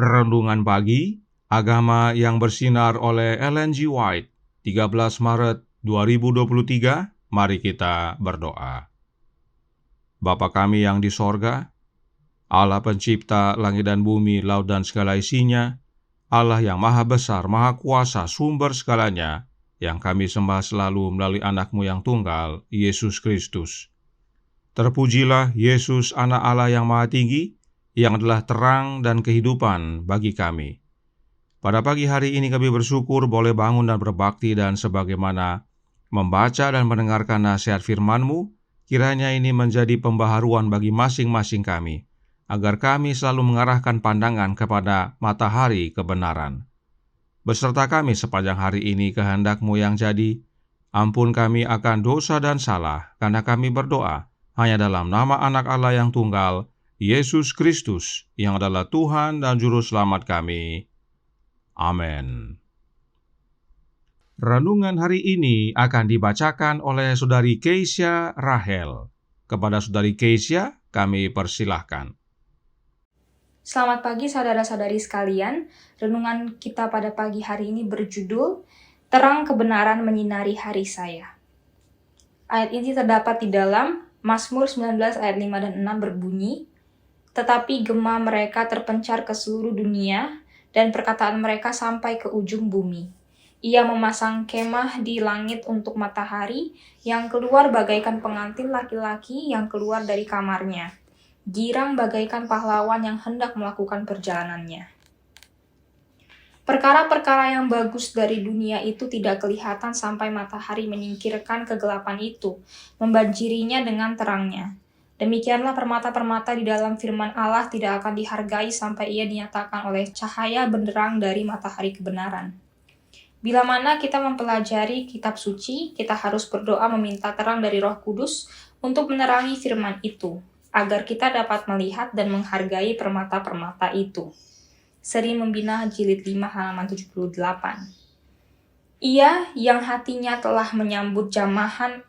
Renungan Pagi, Agama yang Bersinar oleh Ellen G. White, 13 Maret 2023. Mari kita berdoa. Bapa kami yang di sorga, Allah pencipta langit dan bumi, laut dan segala isinya, Allah yang maha besar, maha kuasa, sumber segalanya, yang kami sembah selalu melalui anak-Mu yang tunggal, Yesus Kristus. Terpujilah Yesus, anak Allah yang maha tinggi, yang adalah terang dan kehidupan bagi kami. Pada pagi hari ini kami bersyukur boleh bangun dan berbakti, dan sebagaimana membaca dan mendengarkan nasihat firman-Mu, kiranya ini menjadi pembaharuan bagi masing-masing kami, agar kami selalu mengarahkan pandangan kepada matahari kebenaran. Beserta kami sepanjang hari ini kehendak-Mu yang jadi. Ampun kami akan dosa dan salah, karena kami berdoa hanya dalam nama anak Allah yang tunggal, Yesus Kristus, yang adalah Tuhan dan Juru Selamat kami. Amin. Renungan hari ini akan dibacakan oleh Saudari Keisha Rahel. Kepada Saudari Keisha, kami persilahkan. Selamat pagi saudara-saudari sekalian. Renungan kita pada pagi hari ini berjudul Terang Kebenaran Menyinari Hari Saya. Ayat ini terdapat di dalam Mazmur 19 ayat 5 dan 6 berbunyi, "Tetapi gema mereka terpencar ke seluruh dunia, dan perkataan mereka sampai ke ujung bumi. Ia memasang kemah di langit untuk matahari, yang keluar bagaikan pengantin laki-laki yang keluar dari kamarnya, girang bagaikan pahlawan yang hendak melakukan perjalanannya." Perkara-perkara yang bagus dari dunia itu tidak kelihatan sampai matahari menyingkirkan kegelapan itu, membanjirinya dengan terangnya. Demikianlah permata-permata di dalam firman Allah tidak akan dihargai sampai ia dinyatakan oleh cahaya benderang dari matahari kebenaran. Bila mana kita mempelajari kitab suci, kita harus berdoa meminta terang dari Roh Kudus untuk menerangi firman itu, agar kita dapat melihat dan menghargai permata-permata itu. Seri Membina Jilid 5 halaman 78. Ia yang hatinya telah menyambut jamahan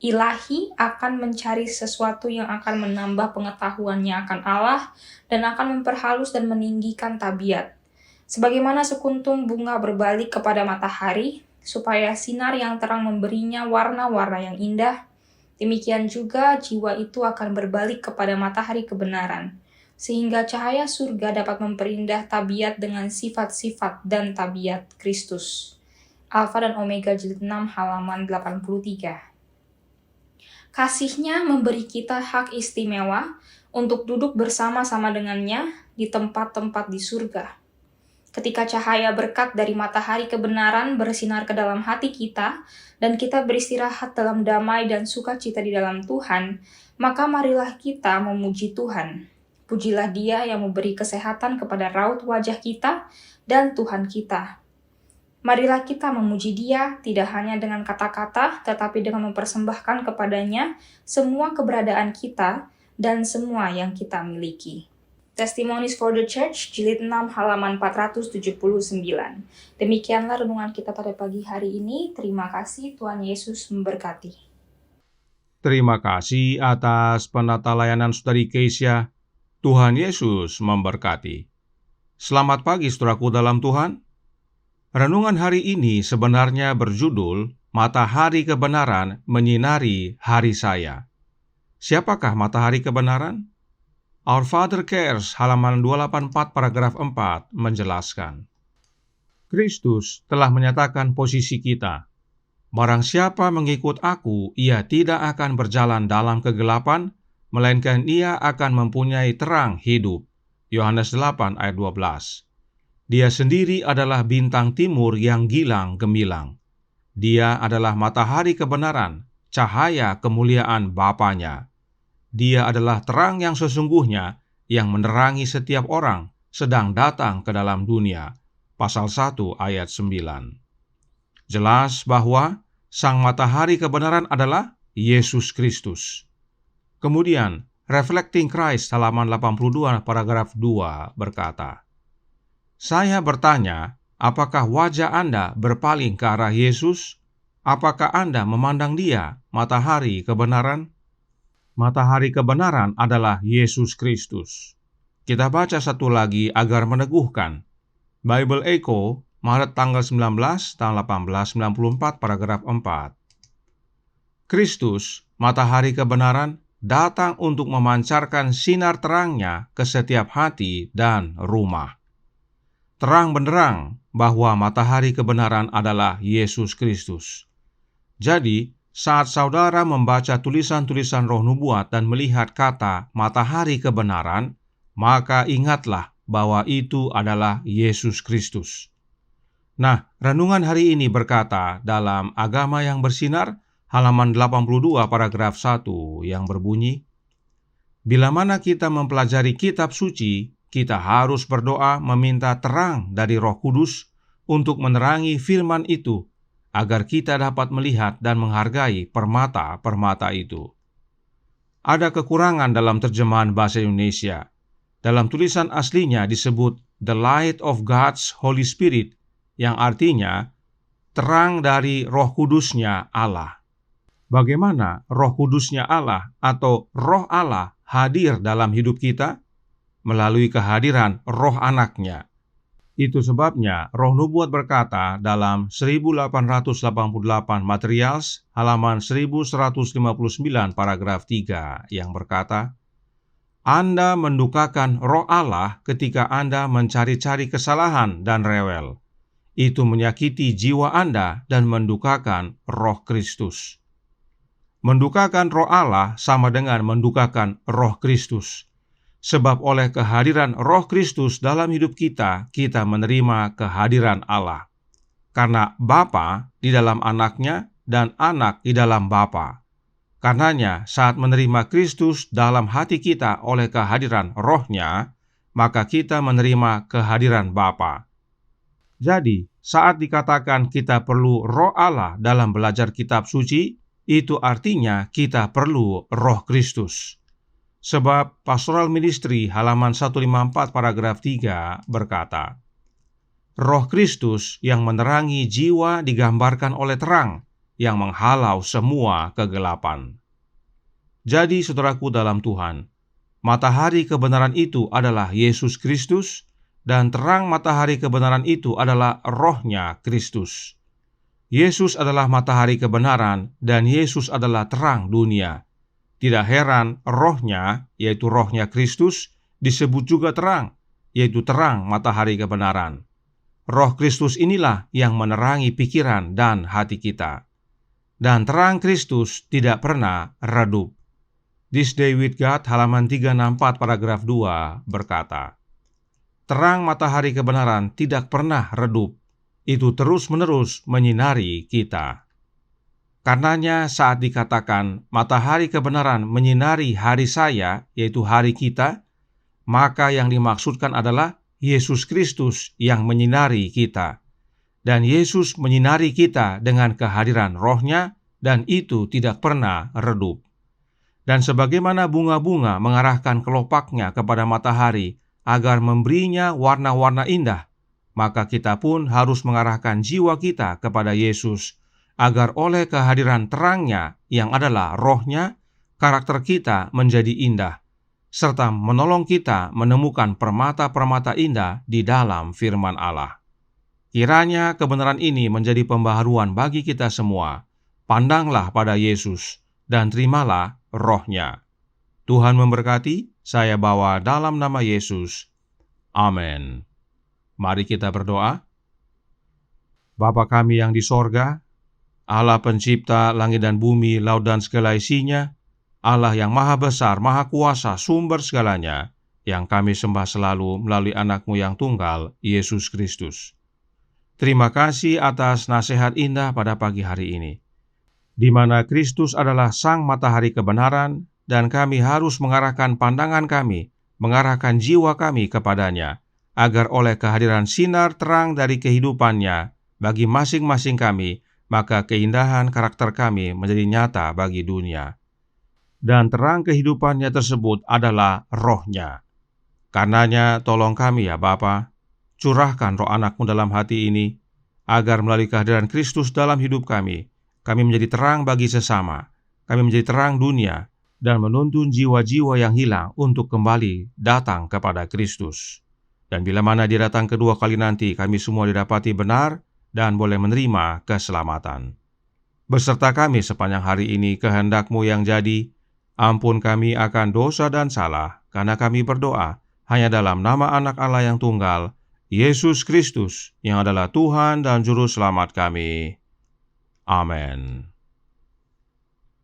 ilahi akan mencari sesuatu yang akan menambah pengetahuannya akan Allah dan akan memperhalus dan meninggikan tabiat. Sebagaimana sekuntum bunga berbalik kepada matahari, supaya sinar yang terang memberinya warna-warna yang indah, demikian juga jiwa itu akan berbalik kepada matahari kebenaran, sehingga cahaya surga dapat memperindah tabiat dengan sifat-sifat dan tabiat Kristus. Alfa dan Omega Jilid 6 halaman 83. Kasih-Nya memberi kita hak istimewa untuk duduk bersama-sama dengannya di tempat-tempat di surga. Ketika cahaya berkat dari matahari kebenaran bersinar ke dalam hati kita, dan kita beristirahat dalam damai dan sukacita di dalam Tuhan, maka marilah kita memuji Tuhan. Pujilah Dia yang memberi kesehatan kepada raut wajah kita dan Tuhan kita. Marilah kita memuji Dia tidak hanya dengan kata-kata, tetapi dengan mempersembahkan kepadanya semua keberadaan kita dan semua yang kita miliki. Testimonies for the Church, Jilid 6 halaman 479. Demikianlah renungan kita pada pagi hari ini. Terima kasih, Tuhan Yesus memberkati. Terima kasih atas penata layanan Saudari Keisha. Tuhan Yesus memberkati. Selamat pagi saudaraku dalam Tuhan. Renungan hari ini sebenarnya berjudul Matahari Kebenaran Menyinari Hari Saya. Siapakah matahari kebenaran? Our Father Cares halaman 284 paragraf 4 menjelaskan, Kristus telah menyatakan posisi kita. Barang siapa mengikut aku, ia tidak akan berjalan dalam kegelapan, melainkan ia akan mempunyai terang hidup. Yohanes 8 ayat 12. Dia sendiri adalah bintang timur yang gilang gemilang. Dia adalah matahari kebenaran, cahaya kemuliaan Bapanya. Dia adalah terang yang sesungguhnya yang menerangi setiap orang sedang datang ke dalam dunia. Pasal 1 ayat 9. Jelas bahwa sang matahari kebenaran adalah Yesus Kristus. Kemudian, Reflecting Christ halaman 82 paragraf 2 berkata, "Saya bertanya, apakah wajah Anda berpaling ke arah Yesus? Apakah Anda memandang Dia, matahari kebenaran?" Matahari kebenaran adalah Yesus Kristus. Kita baca satu lagi agar meneguhkan. Bible Echo, Maret tanggal 19 tahun 1894, paragraf 4. Kristus, matahari kebenaran, datang untuk memancarkan sinar terangnya ke setiap hati dan rumah. Terang benderang bahwa matahari kebenaran adalah Yesus Kristus. Jadi, saat saudara membaca tulisan-tulisan Roh Nubuat dan melihat kata matahari kebenaran, maka ingatlah bahwa itu adalah Yesus Kristus. Nah, renungan hari ini berkata dalam Agama yang Bersinar, halaman 82 paragraf 1 yang berbunyi, bila mana kita mempelajari kitab suci, kita harus berdoa meminta terang dari Roh Kudus untuk menerangi firman itu, agar kita dapat melihat dan menghargai permata-permata itu. Ada kekurangan dalam terjemahan bahasa Indonesia. Dalam tulisan aslinya disebut The Light of God's Holy Spirit, yang artinya terang dari Roh Kudusnya Allah. Bagaimana Roh Kudusnya Allah atau Roh Allah hadir dalam hidup kita? Melalui kehadiran Roh Anaknya. Itu sebabnya Roh Nubuat berkata dalam 1888 Materials, halaman 1159 paragraf 3 yang berkata, Anda mendukakan Roh Allah ketika Anda mencari-cari kesalahan dan rewel. Itu menyakiti jiwa Anda dan mendukakan Roh Kristus. Mendukakan Roh Allah sama dengan mendukakan Roh Kristus. Sebab oleh kehadiran Roh Kristus dalam hidup kita, kita menerima kehadiran Allah. Karena Bapa di dalam Anaknya dan Anak di dalam Bapa. Karenanya, saat menerima Kristus dalam hati kita oleh kehadiran Roh-Nya, maka kita menerima kehadiran Bapa. Jadi, saat dikatakan kita perlu Roh Allah dalam belajar kitab suci, itu artinya kita perlu Roh Kristus. Sebab Pastoral Ministry halaman 154 paragraf 3 berkata, Roh Kristus yang menerangi jiwa digambarkan oleh terang yang menghalau semua kegelapan. Jadi saudaraku dalam Tuhan, matahari kebenaran itu adalah Yesus Kristus, dan terang matahari kebenaran itu adalah Roh-Nya Kristus. Yesus adalah matahari kebenaran dan Yesus adalah terang dunia. Tidak heran Roh-Nya, yaitu Roh-Nya Kristus, disebut juga terang, yaitu terang matahari kebenaran. Roh Kristus inilah yang menerangi pikiran dan hati kita. Dan terang Kristus tidak pernah redup. This Day with God, halaman 364 paragraf 2 berkata, terang matahari kebenaran tidak pernah redup. Itu terus-menerus menyinari kita. Karenanya saat dikatakan matahari kebenaran menyinari hari saya, yaitu hari kita, maka yang dimaksudkan adalah Yesus Kristus yang menyinari kita. Dan Yesus menyinari kita dengan kehadiran Roh-Nya, dan itu tidak pernah redup. Dan sebagaimana bunga-bunga mengarahkan kelopaknya kepada matahari agar memberinya warna-warna indah, maka kita pun harus mengarahkan jiwa kita kepada Yesus, agar oleh kehadiran terangnya yang adalah Roh-Nya, karakter kita menjadi indah, serta menolong kita menemukan permata-permata indah di dalam firman Allah. Kiranya kebenaran ini menjadi pembaharuan bagi kita semua. Pandanglah pada Yesus dan terimalah Roh-Nya. Tuhan memberkati, saya bawa dalam nama Yesus. Amin. Mari kita berdoa. Bapa kami yang di sorga, Allah pencipta langit dan bumi, laut dan segala isinya, Allah yang maha besar, maha kuasa, sumber segalanya, yang kami sembah selalu melalui anak-Mu yang tunggal, Yesus Kristus. Terima kasih atas nasihat indah pada pagi hari ini, di mana Kristus adalah sang matahari kebenaran, dan kami harus mengarahkan pandangan kami, mengarahkan jiwa kami kepadanya, agar oleh kehadiran sinar terang dari kehidupannya bagi masing-masing kami, maka keindahan karakter kami menjadi nyata bagi dunia. Dan terang kehidupannya tersebut adalah Roh-Nya. Karenanya tolong kami ya Bapa, curahkan Roh Anak-Mu dalam hati ini, agar melalui kehadiran Kristus dalam hidup kami menjadi terang bagi sesama, kami menjadi terang dunia, dan menuntun jiwa-jiwa yang hilang untuk kembali datang kepada Kristus. Dan bila mana Dia datang kedua kali nanti, kami semua didapati benar dan boleh menerima keselamatan. Beserta kami sepanjang hari ini kehendak-Mu yang jadi, ampun kami akan dosa dan salah, karena kami berdoa hanya dalam nama Anak Allah yang tunggal, Yesus Kristus, yang adalah Tuhan dan Juru Selamat kami. Amin.